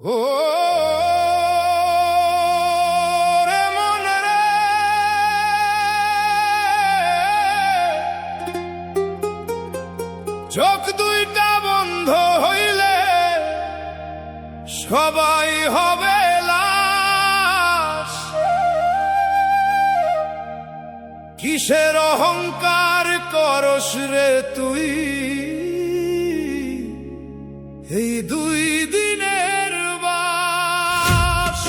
ও রে মন রে, চোখ দুইটা বন্ধ হইলে সবাই হবে লাশ। কিসের অহংকার করস রে তুই এই দুই দিনের বাস।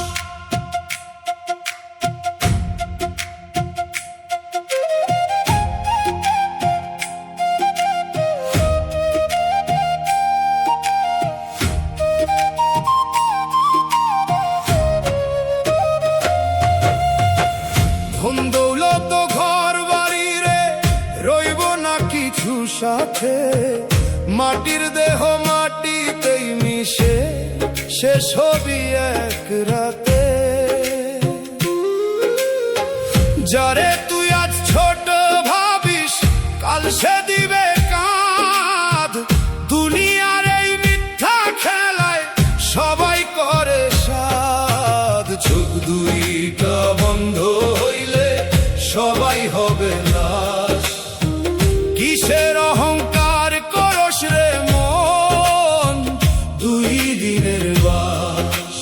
ধন দৌলত ঘর বাড়ি রে রইব না কিছু সাথে, মাটির দেহ মাটিতেই মিশে শেষ হবি এক রাতে। যারে তুই আজ ছোট ভাবিস কাল সে দিবে কাঁধ। দুনিয়ার এই মিথ্যা খেলায় সবাই করে সাধ। চোখ দুইটা বন্ধ হইলে সবাই হবে লাশ। কিসের অহংকার করস রে মন দুই দিনের বাস।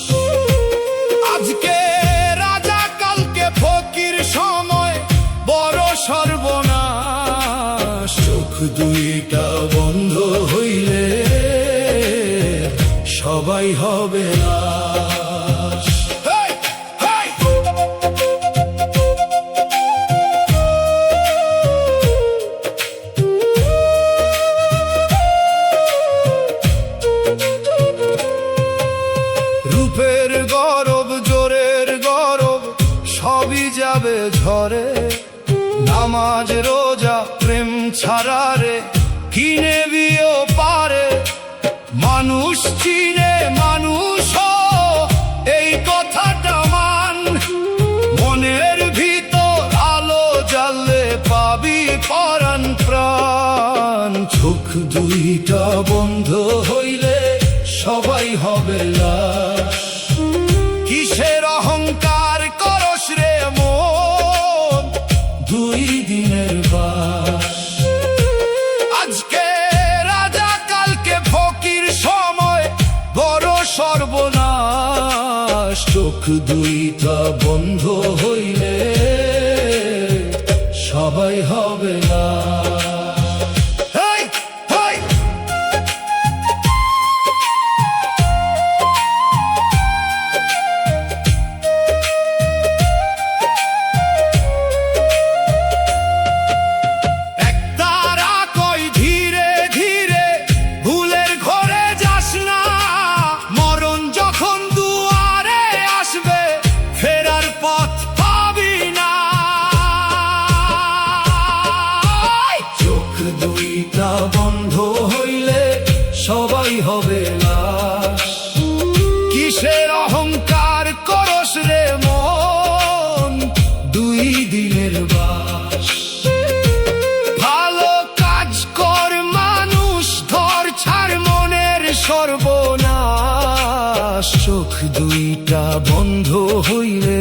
আজকে রাজা কালকে ফকির সময় বড় সর্বনাশ। চোখ দুইটা বন্ধ হইলে সবাই হবে লাশ। রূপের গরব জোরের গরব সবই যাবে ঝরে। নামাজ রোজা প্রেম ছাড়া রে কিনে বিও পারে। মানুষ চিনে মানুষ এই কথাটা মান। মনের ভিতর আলো জ্বাললে পাবি পরাণ প্রাণ। চোখ দুইটা বন্ধ হইলে সবাই হবে লাশ। কিসের অহংকার করস রে মন দুই দিনের বাস। আজকে রাজা কালকে ফকির সময় বড় সর্বনাশ। চোখ দুইটা বন্ধ হইলে সবাই হবে লাশ। দুইটা বন্ধ হইলে সবাই হবে লাশ। কিসের অহংকার করস রে মন দুই দিনের বাস। ভালো কাজ কর মানুষ ধর ছাড় মনের সর্বনাশ। চোখ দুইটা বন্ধ হইলে